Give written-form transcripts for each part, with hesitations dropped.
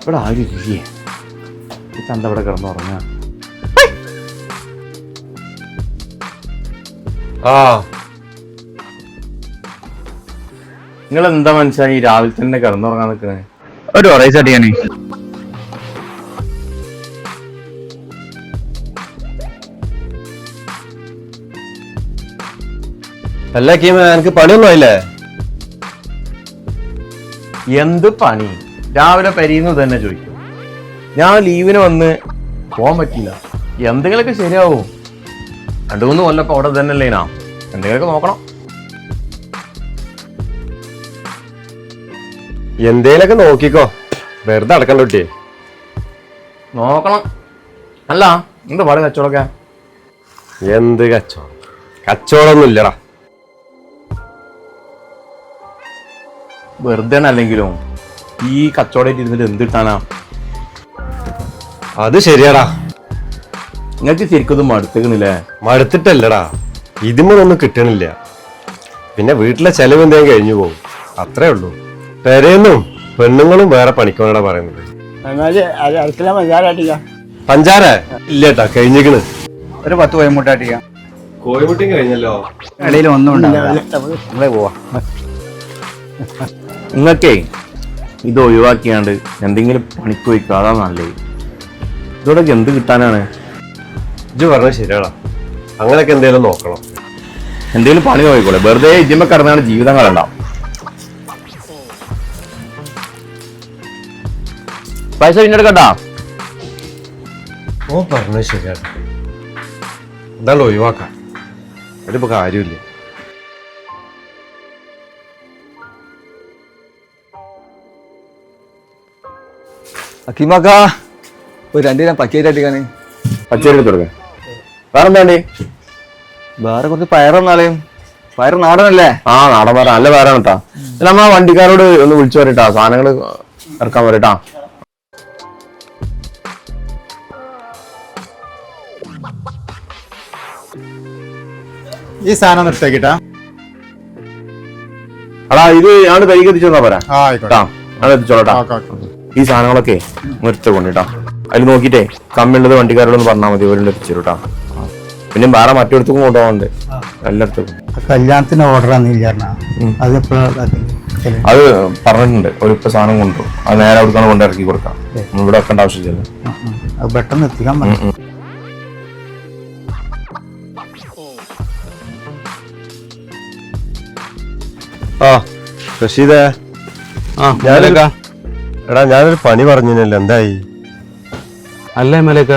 ഇവിടെ ആരും ഇല്ലേ? തന്ത ഇവിടെ കിടന്നുറങ്ങാ. നിങ്ങൾ എന്താ മനസ്സിലായി ഈ രാവിലെ തന്നെ കിടന്നുറങ്ങാൻ നിൽക്കണേ? ഒരു ഒറൈസ് അടിയാണേ. അല്ല കീമ, എനിക്ക് പണിയൊന്നും ആയില്ലേ? എന്ത് പണി? രാവിലെ പെരീന്ന് തന്നെ ചോദിക്കും. ഞാൻ ലീവിന് വന്ന് പോകാൻ പറ്റില്ല. എന്തെങ്കിലുമൊക്കെ ശരിയാവും. 2-3 കൊല്ലൊക്കെ അവിടെ തന്നെ അല്ലേനാ. എന്തെങ്കിലുമൊക്കെ നോക്കണം. എന്തേലൊക്കെ നോക്കിക്കോ, വെറുതെ അടക്കണ്ട കുട്ടിയെ. നോക്കണം. അല്ല എന്താ പാട് കച്ചവടമൊക്കെ? എന്ത് കച്ചവടം? കച്ചവടമൊന്നും ഇല്ലടാ. വെറുതെ അല്ലെങ്കിലും ഈ കച്ചവടമായിട്ട് ഇരുന്നിട്ട് എന്ത് കിട്ടാനാ? അത് ശരിയാടാ. നിങ്ങൾക്ക് ശരിക്കും മടുത്തേക്കണില്ലേ? മടുത്തിട്ടല്ലടാ, ഇതിമൊന്നും കിട്ടണില്ല. പിന്നെ വീട്ടിലെ ചെലവ് എന്തെങ്കിലും കഴിഞ്ഞു പോകും, അത്രേ ഉള്ളൂ. പെരേന്നും പെണ്ണുങ്ങളും വേറെ പണിക്കോണടാ പറയുന്നത്. പഞ്ചാര ഇല്ലേട്ടാ, കഴിഞ്ഞിക്കണ്. ഒരു 10 കോഴിമുട്ട അടിക്കാം. കോഴിമുട്ടയും കഴിഞ്ഞല്ലോ. ഇടയിൽ ഒന്നും ഉണ്ടാവില്ല. പോവാ. നിങ്ങൾക്കേ ഇത് ഒഴിവാക്കിയാണ്ട് എന്തെങ്കിലും പണിക്ക് പോയിക്കോ, അതാ നല്ലത്. ഇതോടെ എന്ത് കിട്ടാനാണ്? ഇജ്ജ് പറഞ്ഞത് ശരിയാടാ, അങ്ങനെയൊക്കെ എന്തേലും നോക്കണം. എന്തെങ്കിലും പണി നോക്കിക്കോളെ. വെറുതെ ഇജ്ജമ്മ കിടന്നാണ് ജീവിതം കളണ്ടാവും. പൈസ പിന്നെടുക്കട്ടാ. ഓ പറഞ്ഞത് ശരിയാണ്, എന്തായാലും ഒഴിവാക്കാം. അതിപ്പോ കാര്യമില്ല. അക്കിമാക്ക ഒരു 2 കിലോ പച്ചരി അടിക്കാണ്. പച്ചരി എടുത്ത് കൊടുക്ക. വേറെ എന്താണ്ടി? വേറെ കുറച്ച് പയറൊന്നാളെയും. പയറ് നാടനല്ലേ? ആ നാടൻ പയർ നല്ല പയറാണ് കേട്ടാ. നമ്മ വണ്ടിക്കാരോട് ഒന്ന് വിളിച്ചു പറയട്ടാ, സാധനങ്ങൾ ഇറക്കാൻ പറയട്ടാ. ഈ സാധനം നിർത്തേക്കിട്ടാ. അടാ ഇത് ഞാൻ കൈക്ക് എത്തിച്ചോന്നാ പോരാ. ഞാൻ എത്തിച്ചോളട്ടാ. ഈ സാധനങ്ങളൊക്കെ നിർത്തി കൊണ്ടിട്ടാ. അതിൽ നോക്കിട്ടേ കമ്മിയുള്ളത് വണ്ടിക്കാരോടൊന്ന് പറഞ്ഞാൽ മതി, ഓരോണ്ട് എത്തിച്ചു കേട്ടാ. പിന്നെ വേറെ മറ്റൊരിടത്തും കൊണ്ടുപോകാനുണ്ട്, എല്ലായിടത്തും. കല്യാണത്തിന് ഓർഡർ അത് പറഞ്ഞിട്ടുണ്ട്. ഒരു സാധനം കൊണ്ടുപോകും, അത് നേരെ അവിടുക്കാണ് കൊണ്ട് ഇറക്കി കൊടുക്കാം. ഇവിടെ വെക്കേണ്ട ആവശ്യമില്ല. പെട്ടെന്ന് എത്തിക്കാൻ. ആ റഷീദേ, എടാ ഞാനൊരു പണി പറഞ്ഞല്ലോ, എന്തായി? അല്ലേ മലേക്ക,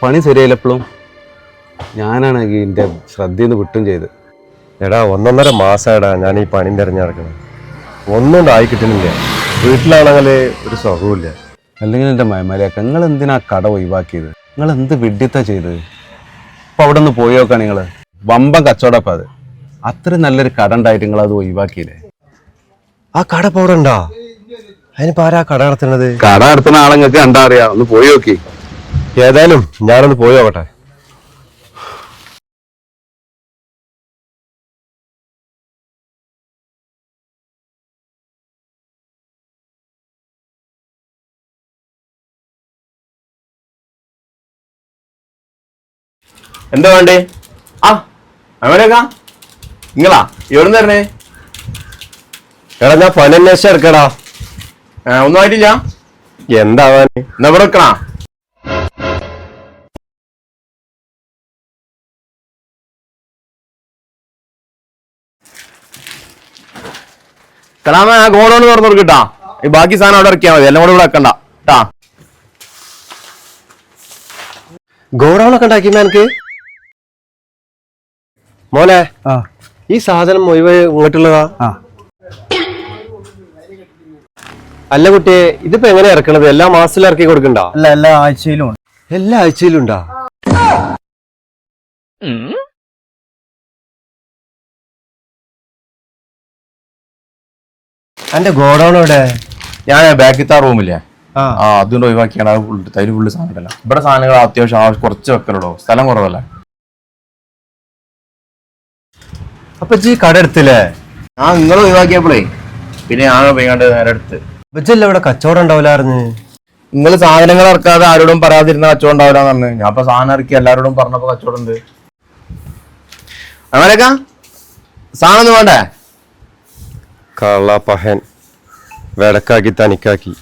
പണി ശരിയായില്ല. എപ്പോഴും ഞാനാണെങ്കിൽ എൻ്റെ ശ്രദ്ധയിൽ നിന്ന് വിട്ടും ചെയ്ത്. എടാ 1.5 മാസമായിടാ ഞാൻ ഈ പണി തിരഞ്ഞെടുക്കണം. ഒന്നും ആയി കിട്ടുന്നില്ല. വീട്ടിലാണെങ്കിൽ ഒരു സുഖമില്ല. അല്ലെങ്കിൽ എൻ്റെ മലേക്ക, നിങ്ങൾ എന്തിനാ കട ഒഴിവാക്കിയത്? നിങ്ങൾ എന്ത് വിഡ്ഢിത്താ ചെയ്തത്? അപ്പോൾ അവിടെ നിന്ന് പോയി നോക്കാണ് നിങ്ങൾ. വമ്പം കച്ചവടപ്പം അത്. അത്രയും നല്ലൊരു കട ഉണ്ടായിട്ട് നിങ്ങൾ അത് ഒഴിവാക്കിയില്ലേ? ആ കട ഇപ്പൊ അവിടെ ഉണ്ടോ? അതിനിപ്പോ ആരാ കട നടത്തുന്നത്? കട നടത്തുന്ന ആളെ നിങ്ങൾക്ക് കണ്ടാ അറിയാം. ഒന്ന് പോയി നോക്കി. ഏതായാലും ഞാനൊന്ന് പോയി നോക്കട്ടെ. എന്താ വേണ്ടേ? ആ അമലേക്കാ, നിങ്ങളാ എവിടെ തരണേ? എടാ ഞാൻ പണി അന്വേഷിച്ച് എടുക്കടാ. ഒന്നും ആയിട്ടില്ല. എന്താവാൻ? എന്നാ ഇവിടെ വെക്കണ. കലാമ ഗോഡൗൺ തുറന്നു കൊടുക്കട്ടാ. ഈ ബാക്കി സാധനം അവിടെ ഇറക്കിയാൽ മതി, എല്ലാം കൂടെ ഇവിടെ വെക്കണ്ട കേട്ടാ. ഗോഡൗണൊക്കെ ഉണ്ടാക്കി എനിക്ക് മോനെ. ഈ സാധനം മുഴുവൻ ഇങ്ങോട്ടുള്ളതാ? അല്ല കുട്ടിയെ, ഇതിപ്പോ എങ്ങനെ ഇറക്കണത്? എല്ലാ മാസത്തിലും ഇറക്കി കൊടുക്കണ്ട? അല്ല, എല്ലാ ആഴ്ചയിലും ഉണ്ട്. എല്ലാ ആഴ്ചയിലും ഉണ്ടാ? എന്റെ ഗോഡൗൺ എവിടെ? ഞാൻ ബാക്കിത്തെ റൂമില്ലേ, അതുകൊണ്ട് ഒഴിവാക്കിയാണ്. അതിന് ഫുള്ള് സാധനം ഉണ്ടല്ലോ. ഇവിടെ സാധനങ്ങൾ അത്യാവശ്യം കുറച്ച് വെക്കലുള്ളൂ, സ്ഥലം കുറവല്ലേ. അപ്പൊ ഈ കട എടുത്തില്ലേ? നിങ്ങൾ ഒഴിവാക്കിയപ്പോഴേ പിന്നെ ഞാൻ പോയിക്കാണ്ട് നേരെ എടുത്ത്. ഇജ്ജല്ലേ ഇവിടെ കച്ചവടം ഉണ്ടാവില്ലായിരുന്നു? നിങ്ങൾ സാധനങ്ങൾ ഇറക്കാതെ ആരോടും പറയാതിരുന്ന കച്ചവടം ഉണ്ടാവില്ലാന്ന് പറഞ്ഞു. ഞാൻ ഇപ്പൊ സാധനം ഇറക്കി എല്ലാരോടും പറഞ്ഞപ്പോ കച്ചവടം ഉണ്ട്. അങ്ങനെയൊക്കെ സാധനം ഒന്നും വേണ്ടേ? കള്ള പഹൻ വെടക്കാക്കി തനിക്കാക്കി